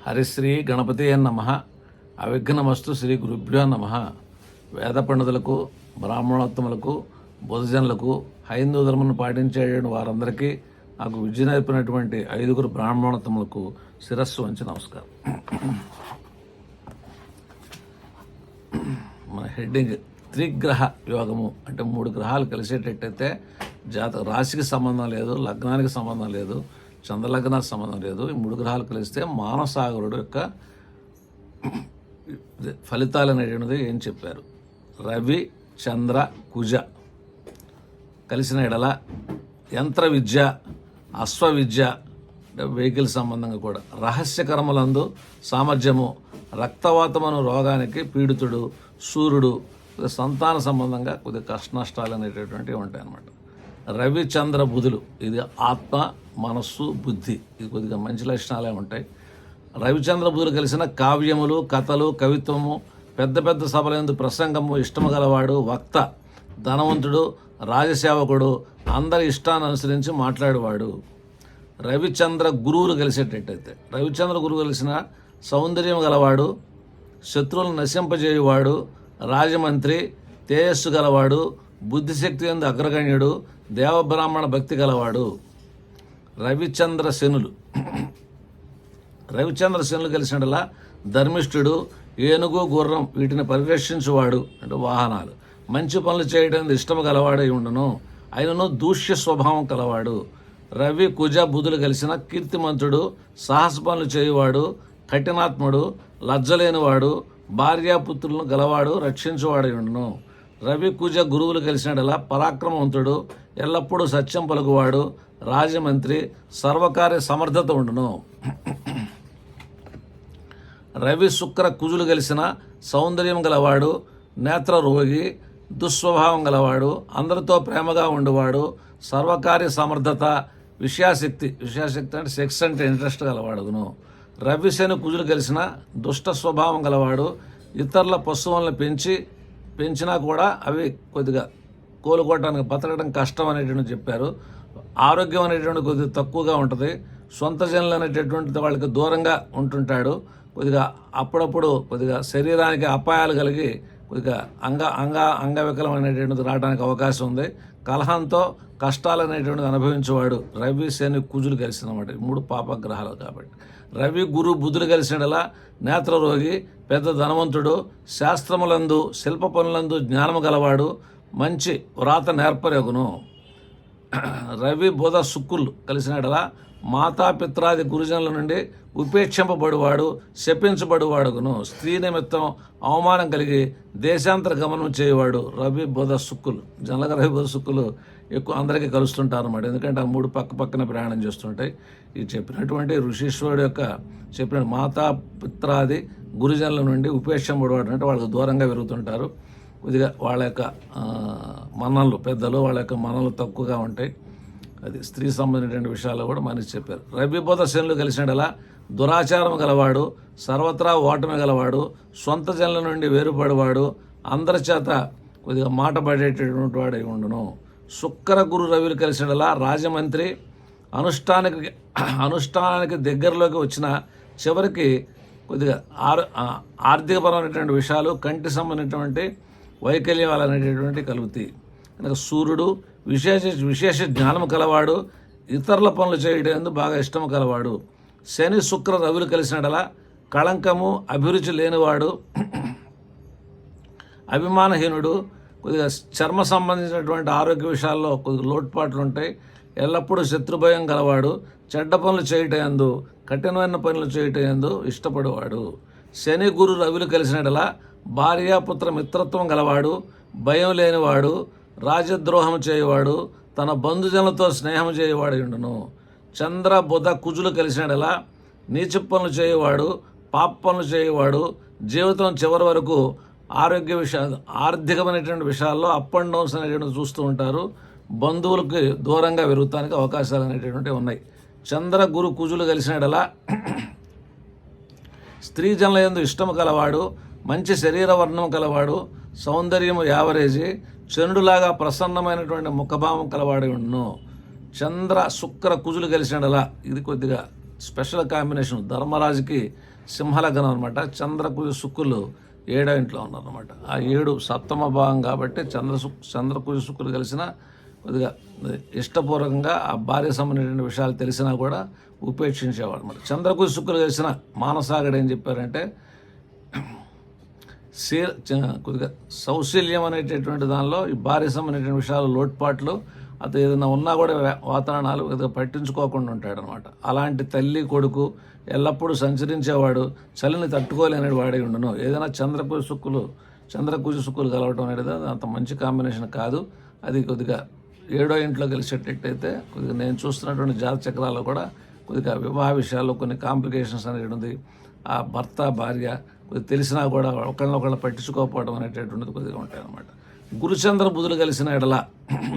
హరిశ్రీ గణపతి నమ. అవిఘ్నమస్తు శ్రీ గురుభ్యో నమ. వేద పండితులకు, బ్రాహ్మణోత్తములకు, బుధజనులకు, హైందూ ధర్మను పాటించే వారందరికీ, నాకు విద్య నేర్పినటువంటి 5 బ్రాహ్మణోత్తములకు శిరస్సు వంచి నమస్కారం. మన హెడ్డింగ్ త్రిగ్రహ యోగము అంటే 3 గ్రహాలు కలిసేటట్టయితే రాశికి సంబంధం లేదు, లగ్నానికి సంబంధం లేదు, చంద్రలగ్నానికి సంబంధం లేదు. ఈ 3 గ్రహాలు కలిస్తే మానసాగరుడు యొక్క ఫలితాలు అనేటువంటిది ఏం చెప్పారు. రవి, చంద్ర, కుజ కలిసిన ఎడల యంత్ర విద్య, అశ్వ విద్య, వెహికల్ సంబంధంగా కూడా రహస్య కర్మలందు సామర్థ్యము, రక్తవాతమను రోగానికి పీడితుడు, సూర్యుడు, సంతాన సంబంధంగా కొద్దిగా కష్ట నష్టాలు అనేటటువంటివి ఉంటాయి అన్నమాట. రవి, చంద్ర, బుధులు ఇది ఆత్మ, మనస్సు, బుద్ధి, ఇది కొద్దిగా మంచి లక్షణాలే ఉంటాయి. రవిచంద్ర బుధులు కలిసిన కావ్యములు, కథలు, కవిత్వము, పెద్ద పెద్ద సభలందు ప్రసంగము ఇష్టము గలవాడు, వక్త, ధనవంతుడు, రాజసేవకుడు, అందరి ఇష్టాన్ని అనుసరించి మాట్లాడేవాడు. రవిచంద్ర గురువులు కలిసేటట్టయితే రవిచంద్ర గురువు కలిసిన సౌందర్యం గలవాడు, శత్రువులను నశింపజేయువాడు, రాజమంత్రి, తేజస్సు గలవాడు, బుద్ధిశక్తి యందు అగ్రగణ్యుడు, దేవబ్రాహ్మణ భక్తి గలవాడు. రవిచంద్ర శనులు కలిసినలా ధర్మిష్ఠుడు, ఏనుగు, గుర్రం వీటిని పరిరక్షించువాడు అంటే వాహనాలు, మంచి పనులు చేయడం ఇష్టము గలవాడై ఉండును, ఆయనను దూష్య స్వభావం కలవాడు. రవి, కుజ, బుధులు కలిసిన కీర్తిమంతుడు, సాహస పనులు చేయువాడు, కఠినాత్ముడు, లజ్జలేనివాడు, భార్యాపుత్రులను గలవాడు, రక్షించువాడై ఉండును. రవి, కుజ గురువులు కలిసినలా పరాక్రమవంతుడు, ఎల్లప్పుడూ సత్యం పలుకువాడు, రాజమంత్రి, సర్వకార్య సమర్థత ఉండును. రవి, శుక్ర, కుజులు కలిసిన సౌందర్యం గలవాడు, నేత్ర రోగి, దుస్వభావం గలవాడు, అందరితో ప్రేమగా ఉండేవాడు, సర్వకార్య సమర్థత, విషయాశక్తి అంటే సెక్స్ అంటే ఇంట్రెస్ట్ గలవాడును. రవి, శని, కుజులు కలిసిన దుష్ట స్వభావం గలవాడు, ఇతరుల పశువులను పెంచినా కూడా అవి కొద్దిగా కోలుకోవటానికి బతకడం కష్టం అనేటువంటి చెప్పారు. ఆరోగ్యం అనేటువంటి కొద్దిగా తక్కువగా ఉంటుంది. సొంత జనులు అనేటటువంటి వాళ్ళకి దూరంగా ఉంటుంటాడు. కొద్దిగా అప్పుడప్పుడు కొద్దిగా శరీరానికి అపాయాలు కలిగి కొద్దిగా అంగవికలం అనేటువంటిది రావడానికి అవకాశం ఉంది. కలహంతో కష్టాలు అనేటువంటిది అనుభవించేవాడు రవి, శని, కుజులు కలిసినమాట. 3 పాపగ్రహాలు కాబట్టి. రవి, గురు, బుధులు కలిసినలా నేత్ర రోగి, పెద్ద ధనవంతుడు, శాస్త్రములందు, శిల్ప పనులందు జ్ఞానము గలవాడు, మంచి వ్రాత నేర్పరగును. రవి, బుధ, శుక్రులు కలిసినలా మాతాపిత్రాది గురుజనుల నుండి ఉపేక్షింపబడువాడు, శపించబడువాడుగును. స్త్రీ నిమిత్తం అవమానం కలిగి దేశాంతర గమనం చేయవాడు. రవి, బుధ, శుక్రులు జనరల్గా రవి, బుధ, శుక్రులు ఎక్కువ అందరికీ కలుస్తుంటారు అన్నమాట. ఎందుకంటే ఆ 3 పక్కన ప్రయాణం చేస్తుంటాయి. ఇది చెప్పినటువంటి ఋషీశ్వరుడు యొక్క చెప్పిన మాతాపిత్రాది గురుజనుల నుండి ఉపేక్షింపబడువాడు అంటే వాళ్ళకి దూరంగా పెరుగుతుంటారు. కొద్దిగా వాళ్ళ యొక్క మనలు పెద్దలు, వాళ్ళ యొక్క మనలు తక్కువగా ఉంటాయి. అది స్త్రీ సంబంధించిన విషయాలు కూడా మనిషి చెప్పారు. రవి, బుధ, శనులు కలిసినలా దురాచారం గలవాడు, సర్వత్రా ఓటమి గలవాడు, సొంత జనుల నుండి వేరుపడేవాడు, అందరి చేత కొద్దిగా మాట పడేటటువంటి వాడై ఉండును. శుక్ర, గురు, రవిలు కలిసినలా రాజమంత్రి, అనుష్ఠానానికి దగ్గరలోకి వచ్చిన చివరికి కొద్దిగా ఆర్థికపరమైనటువంటి విషయాలు, కంటి సంబంధించినటువంటి వైకల్యాలు అనేటటువంటి కలుగుతాయి. కనుక సూర్యుడు విశేష జ్ఞానం కలవాడు, ఇతరుల పనులు చేయడం బాగా ఇష్టం కలవాడు. శని, శుక్ర, రవులు కలిసినడలా కళంకము, అభిరుచి లేనివాడు, అభిమానహీనుడు, కొద్దిగా చర్మ సంబంధించినటువంటి ఆరోగ్య విషయాల్లో కొద్దిగా లోటుపాట్లు ఉంటాయి. ఎల్లప్పుడూ శత్రుభయం గలవాడు, చెడ్డ పనులు చేయటందు, కఠినమైన పనులు చేయటందు ఇష్టపడేవాడు. శని, గురు, రవులు కలిసినడలా భార్యాపుత్ర మిత్రత్వం గలవాడు, భయం లేనివాడు, రాజద్రోహం చేయవాడు, తన బంధుజనులతో స్నేహం చేయవాడు ఉండును. చంద్ర, బుధ, కుజులు కలిసినలా నీచ పనులు చేయవాడు, పాప పనులు చేయవాడు, జీవితం చివరి వరకు ఆర్థికమైనటువంటి విషయాల్లో అప్ అండ్ డౌన్స్ అనేటువంటి చూస్తూ ఉంటారు. బంధువులకి దూరంగా పెరుగుతానికి అవకాశాలు అనేటువంటివి ఉన్నాయి. చంద్ర, గురు, కుజులు కలిసినలా స్త్రీ జనుల యందు ఇష్టము కలవాడు, మంచి శరీర వర్ణం కలవాడు, సౌందర్యము యావరేజీ, చంద్రులాగా ప్రసన్నమైనటువంటి ముఖభావం కలవాడి ఉండును. చంద్ర, శుక్ర, కుజులు కలిసినలా ఇది కొద్దిగా స్పెషల్ కాంబినేషన్. ధర్మరాజుకి సింహలగ్నం అనమాట. చంద్రకుజ శుక్రులు 7వ ఇంట్లో ఉన్నారనమాట. ఆ 7 సప్తమ భావం కాబట్టి చంద్రకుజ శుక్రులు కలిసిన కొద్దిగా ఇష్టపూర్వకంగా ఆ భార్య సంబంధించిన విషయాలు తెలిసినా కూడా ఉపేక్షించేవాడు అనమాట. చంద్రకుజ శుక్రులు కలిసిన మానసాగడు ఏం చెప్పారంటే కొద్దిగా సౌశల్యం అనేటటువంటి దానిలో ఈ భార్య సంబంధించిన విషయాలు లోటుపాట్లు అతను ఏదైనా ఉన్నా కూడా వాతావరణాలు కొద్దిగా పట్టించుకోకుండా ఉంటాడు అనమాట. అలాంటి తల్లి కొడుకు ఎల్లప్పుడూ సంచరించేవాడు, చలిని తట్టుకోలేని వాడే ఉండును. ఏదైనా చంద్రకుజ శుక్రులు కలవటం అనేది అంత మంచి కాంబినేషన్ కాదు. అది కొద్దిగా 7వ ఇంట్లో కలిసేటట్టయితే కొద్దిగా నేను చూస్తున్నటువంటి జాతక చక్రాల్లో కూడా కొద్దిగా వివాహ విషయాల్లో కొన్ని కాంప్లికేషన్స్ అనేది ఉంది. ఆ భర్త భార్య కొద్దిగా తెలిసినా కూడా ఒకళ్ళనొకళ్ళు పట్టించుకోకపోవడం అనేటటువంటిది కొద్దిగా ఉంటాయి అన్నమాట. గురుచంద్ర బుధులు కలిసిన ఎడల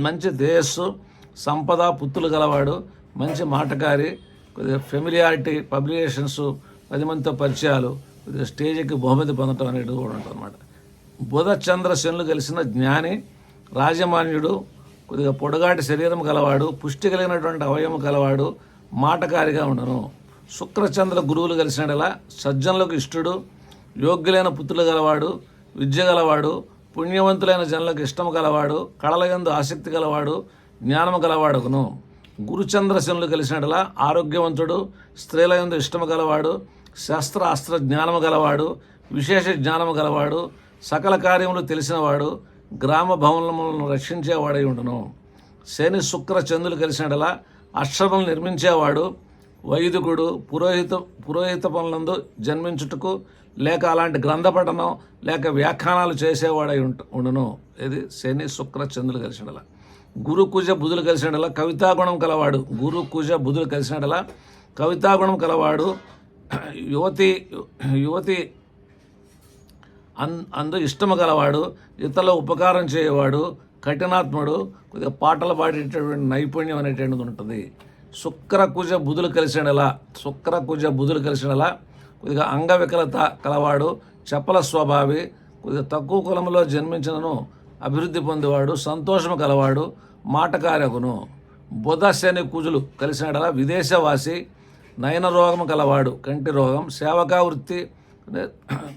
మంచి దేశస్సు సంపద పుత్తులు గలవాడు, మంచి మాటకారి, కొద్దిగా ఫెమిలియారిటీ, పబ్లికేషన్స్, 10 మందితో పరిచయాలు, కొద్దిగా స్టేజ్కి బహుమతి పొందడం అనేది కూడా ఉంటుంది అన్నమాట. బుధ చంద్ర శనులు కలిసిన జ్ఞాని, రాజమాన్యుడు, కొద్దిగా పొడగాటి శరీరం గలవాడు, పుష్టి కలిగినటువంటి అవయవం గలవాడు, మాటకారిగా ఉండను. శుక్రచంద్ర గురువులు కలిసినలా సజ్జనులకు ఇష్టడు, యోగ్యులైన పుత్రులు గలవాడు, విద్య గలవాడు, పుణ్యవంతులైన జనులకు ఇష్టము గలవాడు, కళలయందు ఆసక్తి గలవాడు, జ్ఞానము గలవాడుకును. గురుచంద్ర శనులు కలిసినలా ఆరోగ్యవంతుడు, స్త్రీలయందు ఇష్టము గలవాడు, అస్త్ర జ్ఞానము గలవాడు, విశేష జ్ఞానము గలవాడు, సకల కార్యములు తెలిసినవాడు, గ్రామ భవనములను రక్షించేవాడై ఉండును. శని శుక్ర చంద్రులు కలిసినలా అక్షరములు నిర్మించేవాడు, వైదికుడు, పురోహిత పనులందు జన్మించుటకు లేక అలాంటి గ్రంథ పఠనం లేక వ్యాఖ్యానాలు చేసేవాడై ఉండును. ఇది శని శుక్ర చంద్రులు కలిసినలా. గురు కుజ బుధులు కలిసినలా కవితాగుణం కలవాడు. గురు కుజ బుధులు కలిసినలా కవితాగుణం కలవాడు, యువతి అందు ఇష్టము గలవాడు, ఇతరుల ఉపకారం చేయవాడు, కఠినాత్ముడు, కొద్దిగా పాటలు పాడేటటువంటి నైపుణ్యం అనేటువంటిది ఉంటుంది. శుక్ర కుజ బుధులు కలిసినలా కొద్దిగా అంగవికలత కలవాడు, చపల స్వభావి, కొద్దిగా తక్కువ కులంలో జన్మించినను అభివృద్ధి పొందేవాడు, సంతోషము కలవాడు, మాటకారకును. బుధ శని కుజులు కలిసినలా విదేశవాసి, నయన రోగము కలవాడు, కంటి రోగం, సేవకా వృత్తి,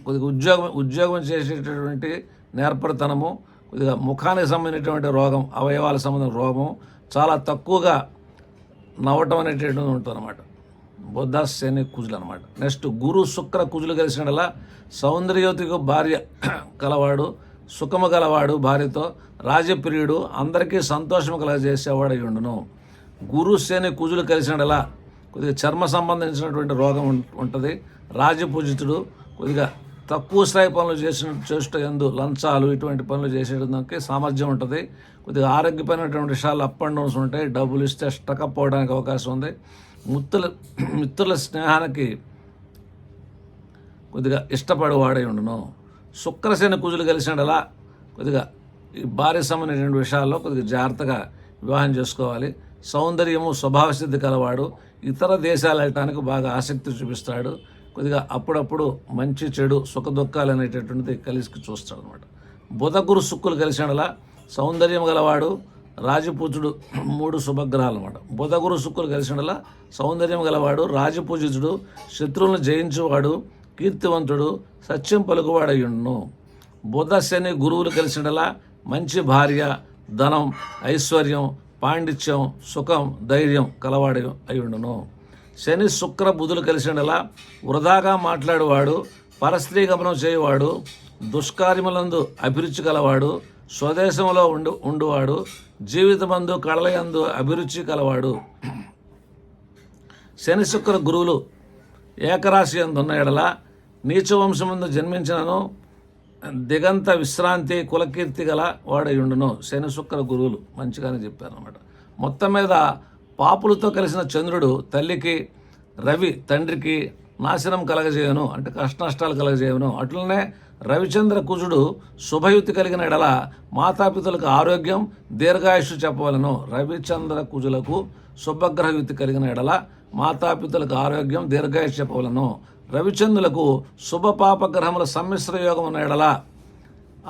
కొద్దిగా ఉద్యోగం చేసేటటువంటి నేర్పరితనము, కొద్దిగా ముఖానికి సంబంధించినటువంటి రోగం, అవయవాల సంబంధించిన రోగం, చాలా తక్కువగా నవ్వటం అనేటటువంటి ఉంటుంది అనమాట. బుధ శని కుజులు అనమాట. నెక్స్ట్ గురు శుక్ర కుజులు కలిసినలా సౌందర్యవతికి భార్య కలవాడు, సుఖము గలవాడు, భార్యతో రాజప్రియుడు, అందరికీ సంతోషము కలగజేసేవాడు అయి ఉండును. గురు శని కుజులు కలిసినలా కొద్దిగా చర్మ సంబంధించినటువంటి రోగం ఉంటుంది, రాజపూజితుడు, కొద్దిగా తక్కువ స్థాయి పనులు చేసేట ఎందు లంచాలు ఇటువంటి పనులు చేసేదానికి సామర్థ్యం ఉంటుంది. కొద్దిగా ఆరోగ్యపరమైనటువంటి విషయాలు అప్ అండ్ డౌన్స్ ఉంటాయి, డబ్బులు ఇస్తే స్టకప్ అవడానికి అవకాశం ఉంది. మిత్రుల స్నేహానికి కొద్దిగా ఇష్టపడేవాడై ఉండును. శుక్రశని కుజులు కలిసినలా కొద్దిగా ఈ భార్య సంబంధించిన విషయాల్లో కొద్దిగా జాగ్రత్తగా వివాహం చేసుకోవాలి. సౌందర్యము స్వభావసిద్ధి కలవాడు, ఇతర దేశాలు వెళ్ళటానికి బాగా ఆసక్తి చూపిస్తాడు, కొద్దిగా అప్పుడప్పుడు మంచి చెడు సుఖ దుఃఖాలు అనేటటువంటిది కలిసి చూస్తాడు అనమాట. బుధ గురు శుక్రులు కలిసినలా సౌందర్యం గలవాడు, రాజపూజుడు, 3 శుభగ్రహాలు అనమాట. బుధ గురు శుక్రులు కలిసినలా సౌందర్యం గలవాడు, రాజపూజితుడు, శత్రువులను జయించేవాడు, కీర్తివంతుడు, సత్యం పలుకువాడయ్యుండును. బుధ శని గురువులు కలిసినలా మంచి భార్య, ధనం, ఐశ్వర్యం, పాండిత్యం, సుఖం, ధైర్యం కలవాడు అయ్యుండును. శని శుక్ర బుధులు కలిసినలా వృధాగా మాట్లాడేవాడు, పరస్త్రీ గమనం చేయవాడు, దుష్కార్యములందు అభిరుచి కలవాడు, స్వదేశంలో ఉండువాడు, జీవితమందు కళలయందు అభిరుచి కలవాడు. శని శుక్ర గురువులు ఏకరాశి అందున్న ఎడల నీచ వంశమందు జన్మించినను దిగంత విశ్రాంతి కులకీర్తి గల వాడయుండును. శని శుక్ర గురువులు మంచిగానే చెప్పారు అన్నమాట. మొత్తం మీద పాపులతో కలిసిన చంద్రుడు తల్లికి, రవి తండ్రికి నాశనం కలగజేయను, అంటే కష్టనష్టాలు కలగజేయను. అట్లనే రవిచంద్ర కుజుడు శుభయుతి కలిగిన ఎడల మాతాపితలకు ఆరోగ్యం, దీర్ఘాయుషు చెప్పవలను. రవిచంద్ర కుజులకు శుభగ్రహయుతి కలిగిన ఎడల మాతాపితలకు ఆరోగ్యం, దీర్ఘాయుషు చెప్పవలను. రవిచంద్రులకు శుభ పాపగ్రహముల సమ్మిశ్ర యోగం ఉన్న ఎడల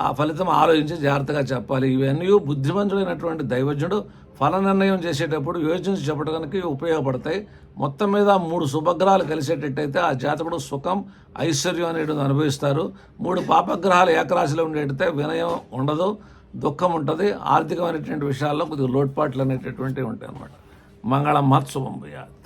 ఆ ఫలితం ఆలోచించి జాగ్రత్తగా చెప్పాలి. ఇవన్నీ బుద్ధిమంతుడైనటువంటి దైవజ్ఞుడు ఫల నిర్ణయం చేసేటప్పుడు యోచించి చెప్పడానికి ఉపయోగపడతాయి. మొత్తం మీద 3 శుభగ్రహాలు కలిసేటట్టయితే ఆ జాతకుడు సుఖం, ఐశ్వర్యం అనేటిది అనుభవిస్తారు. 3 పాపగ్రహాలు ఏకరాశిలో ఉండేటైతే వినయం ఉండదు, దుఃఖం ఉంటుంది. ఆర్థికమైనటువంటి విషయాల్లో కొద్దిగా లోటుపాట్లు అనేటటువంటివి ఉంటాయి అన్నమాట. మంగళం మహత్శుభం భూయాత్.